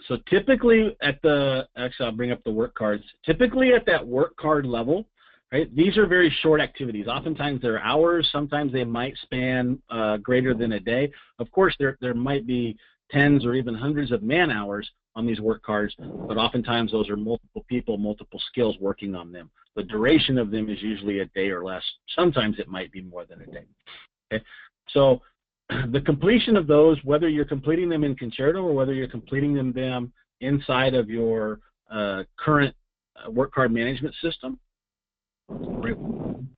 So typically actually I'll bring up the work cards. Typically at that work card level, right, these are very short activities. Oftentimes they're hours, sometimes they might span greater than a day. Of course there might be tens or even hundreds of man hours on these work cards, but oftentimes those are multiple people, multiple skills working on them. The duration of them is usually a day or less. Sometimes it might be more than a day. Okay? So the completion of those, whether you're completing them in Concerto or whether you're completing them inside of your current work card management system, right,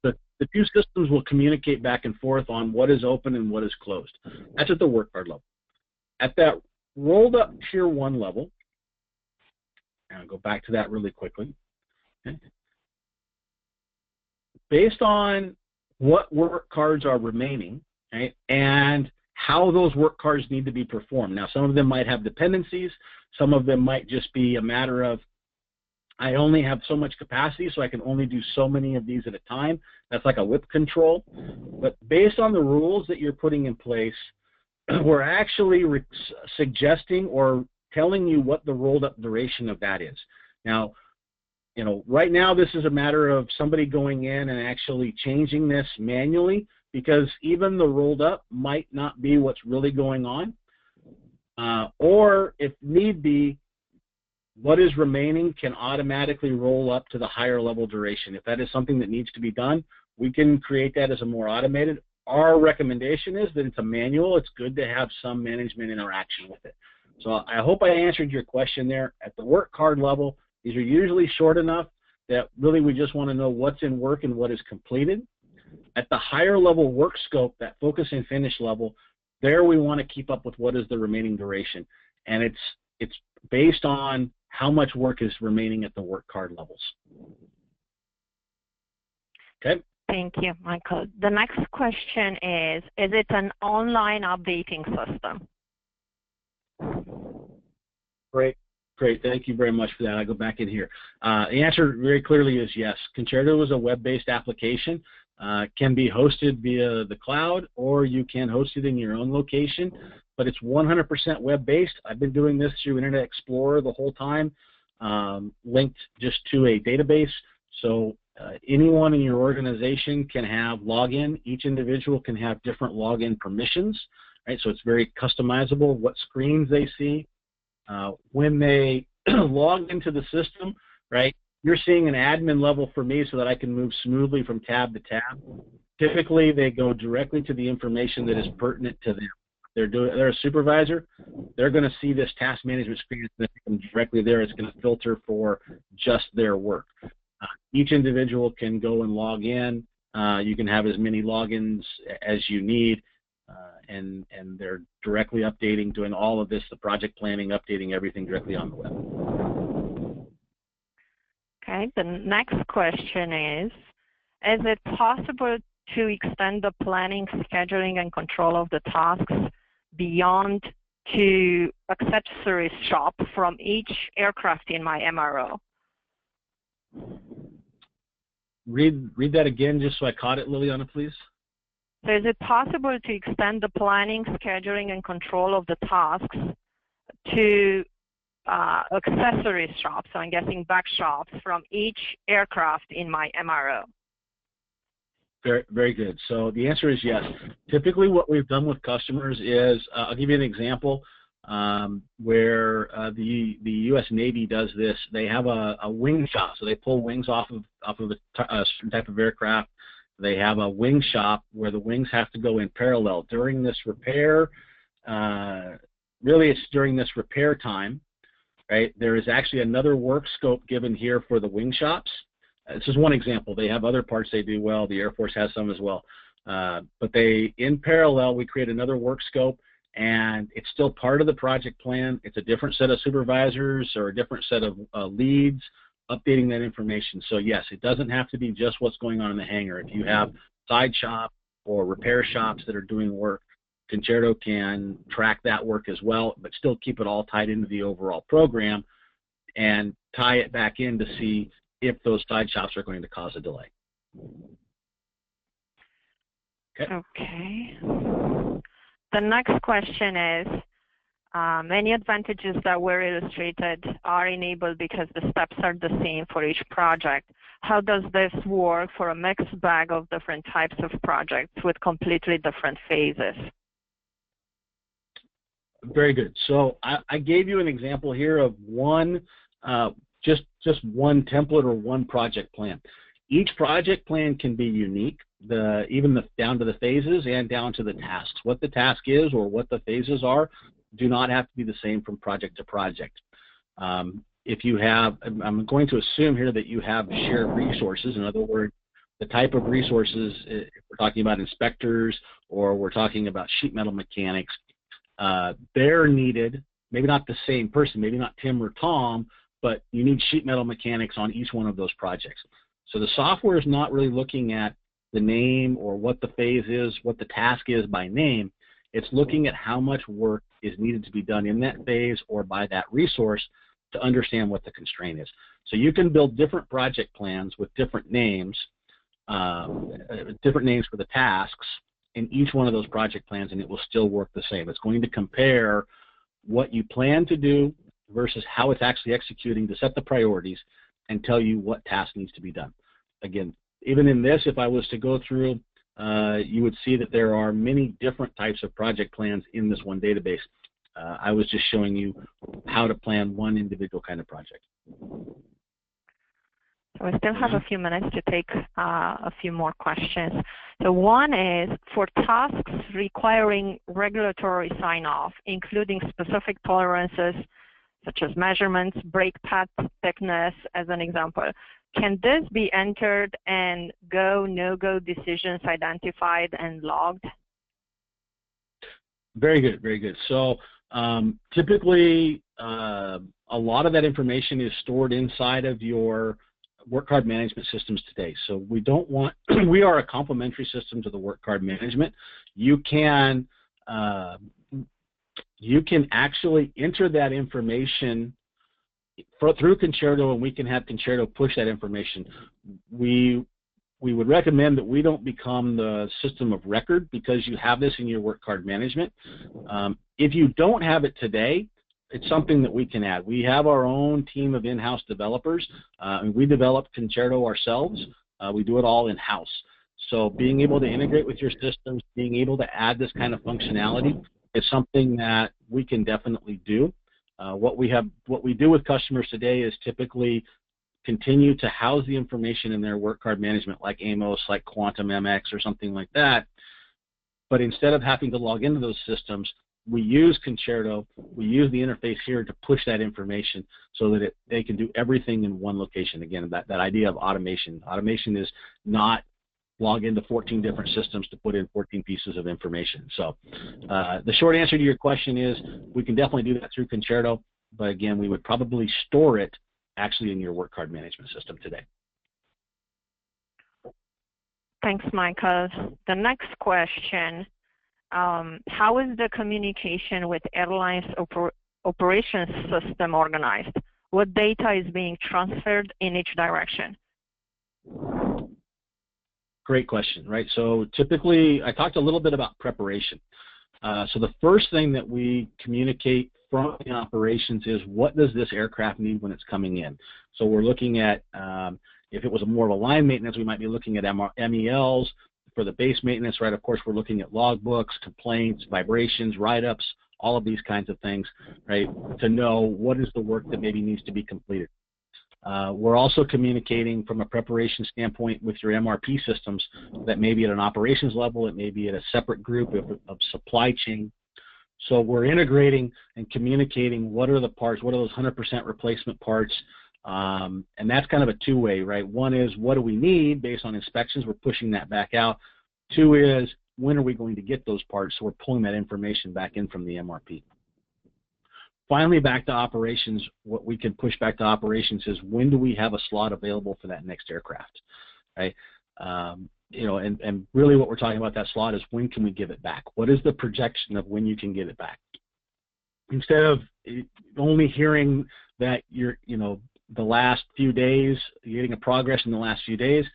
the two systems will communicate back and forth on what is open and what is closed. That's at the work card level. At that rolled up tier 1 level, and I'll go back to that really quickly. Okay. Based on what work cards are remaining, right, and how those work cards need to be performed. Now, some of them might have dependencies. Some of them might just be a matter of, I only have so much capacity, so I can only do so many of these at a time. That's like a whip control. But based on the rules that you're putting in place, we're actually suggesting or telling you what the rolled up duration of that is. Now, you know, right now this is a matter of somebody going in and actually changing this manually, because even the rolled up might not be what's really going on. Or if need be, what is remaining can automatically roll up to the higher level duration. If that is something that needs to be done, we can create that as a more automated. Our recommendation is that it's a manual. It's good to have some management interaction with it. So I hope I answered your question there. At the work card level, these are usually short enough that really we just want to know what's in work and what is completed. At the higher level work scope, that focus and finish level, there we want to keep up with what is the remaining duration. And it's based on how much work is remaining at the work card levels. Okay. Thank you, Michael. The next question is it an online updating system? Great. Great. Thank you very much for that. I'll go back in here. The answer very clearly is yes. Concerto is a web-based application. Can be hosted via the cloud, or you can host it in your own location, but it's 100% web-based. I've been doing this through Internet Explorer the whole time, linked just to a database. So anyone in your organization can have login. Each individual can have different login permissions, right? So it's very customizable what screens they see. When they log into the system, right, you're seeing an admin level for me so that I can move smoothly from tab to tab. Typically, they go directly to the information that is pertinent to them. They're a supervisor. They're going to see this task management screen and directly there. It's going to filter for just their work. Each individual can go and log in. You can have as many logins as you need. And they're directly updating, doing all of this, the project planning, updating everything directly on the web. Okay, the next question is it possible to extend the planning, scheduling, and control of the tasks beyond to accessories shop from each aircraft in my MRO? Read that again just so I caught it, Liliana, please. So is it possible to extend the planning, scheduling, and control of the tasks to accessories shops, so I'm guessing back shops, from each aircraft in my MRO? Very, very good. So the answer is yes. Typically what we've done with customers is, I'll give you an example where the U.S. Navy does this. They have a wing shop, so they pull wings off of a certain type of aircraft. They have a wing shop where the wings have to go in parallel. During this repair, really it's during this repair time, right, there is actually another work scope given here for the wing shops. This is one example. They have other parts they do well. The Air Force has some as well. But in parallel, we create another work scope, and it's still part of the project plan. It's a different set of supervisors or a different set of leads updating that information. So yes, it doesn't have to be just what's going on in the hangar. If you have side shop or repair shops that are doing work, Concerto can track that work as well, but still keep it all tied into the overall program and tie it back in to see if those side shops are going to cause a delay. Okay. The next question is, many advantages that were illustrated are enabled because the steps are the same for each project. How does this work for a mixed bag of different types of projects with completely different phases? Very good. So I gave you an example here of one, just one template or one project plan. Each project plan can be unique, down to the phases and down to the tasks. What the task is or what the phases are do not have to be the same from project to project. If you have, I'm going to assume here that you have shared resources. In other words, the type of resources, if we're talking about inspectors or we're talking about sheet metal mechanics, they're needed, maybe not the same person, maybe not Tim or Tom, but you need sheet metal mechanics on each one of those projects. So the software is not really looking at the name or what the phase is, what the task is by name. It's looking at how much work is needed to be done in that phase or by that resource to understand what the constraint is. So you can build different project plans with different names for the tasks in each one of those project plans, and it will still work the same. It's going to compare what you plan to do versus how it's actually executing to set the priorities and tell you what task needs to be done. Again, even in this, if I was to go through, you would see that there are many different types of project plans in this one database. I was just showing you how to plan one individual kind of project. So we still have a few minutes to take a few more questions. So one is, for tasks requiring regulatory sign-off, including specific tolerances such as measurements, brake pad thickness as an example, can this be entered and go, no-go decisions identified and logged? Very good, very good. So typically, a lot of that information is stored inside of your work card management systems today. So we don't want, we are a complementary system to the work card management. You can actually enter that information through Concerto, and we can have Concerto push that information. We would recommend that we don't become the system of record because you have this in your work card management. If you don't have it today, it's something that we can add. We have our own team of in-house developers, and we develop Concerto ourselves. We do it all in-house. So being able to integrate with your systems, being able to add this kind of functionality is something that we can definitely do. What we do with customers today is typically continue to house the information in their work card management, like Amos, like Quantum MX, or something like that. But instead of having to log into those systems, we use Concerto, we use the interface here to push that information so that they can do everything in one location. Again, that idea of automation. Automation is not log into 14 different systems to put in 14 pieces of information. So the short answer to your question is we can definitely do that through Concerto, but again, we would probably store it actually in your work card management system today. Thanks, Michael. The next question, how is the communication with airlines operations system organized? What data is being transferred in each direction? Great question, right? So typically, I talked a little bit about preparation. So the first thing that we communicate from the operations is what does this aircraft need when it's coming in? So we're looking at, if it was more of a line maintenance, we might be looking at MELs. For the base maintenance, right, of course, we're looking at logbooks, complaints, vibrations, write-ups, all of these kinds of things, right, to know what is the work that maybe needs to be completed. We're also communicating from a preparation standpoint with your MRP systems that may be at an operations level, it may be at a separate group of supply chain. So we're integrating and communicating what are the parts, what are those 100% replacement parts, and that's kind of a two-way, right? One is what do we need based on inspections, we're pushing that back out. Two is when are we going to get those parts, so we're pulling that information back in from the MRP. Finally, back to operations, what we can push back to operations is when do we have a slot available for that next aircraft, right? You know, and really what we're talking about that slot is when can we give it back? What is the projection of when you can get it back? Instead of only hearing that you're, you know, the last few days, you're getting a progress in the last few days,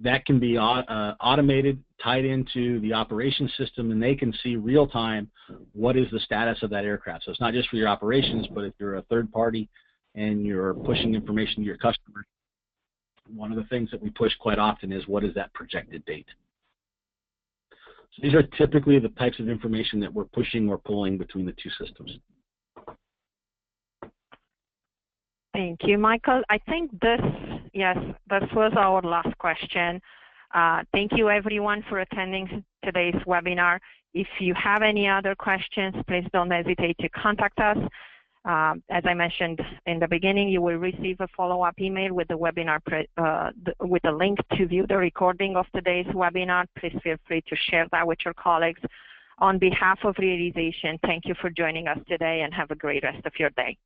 that can be automated, tied into the operations system, and they can see real time what is the status of that aircraft. So it's not just for your operations, but if you're a third party and you're pushing information to your customers, one of the things that we push quite often is what is that projected date. So these are typically the types of information that we're pushing or pulling between the two systems. Thank you, Michael. I think this was our last question. Thank you, everyone, for attending today's webinar. If you have any other questions, please don't hesitate to contact us. As I mentioned in the beginning, you will receive a follow-up email with the webinar, with a link to view the recording of today's webinar. Please feel free to share that with your colleagues. On behalf of Realization, thank you for joining us today and have a great rest of your day.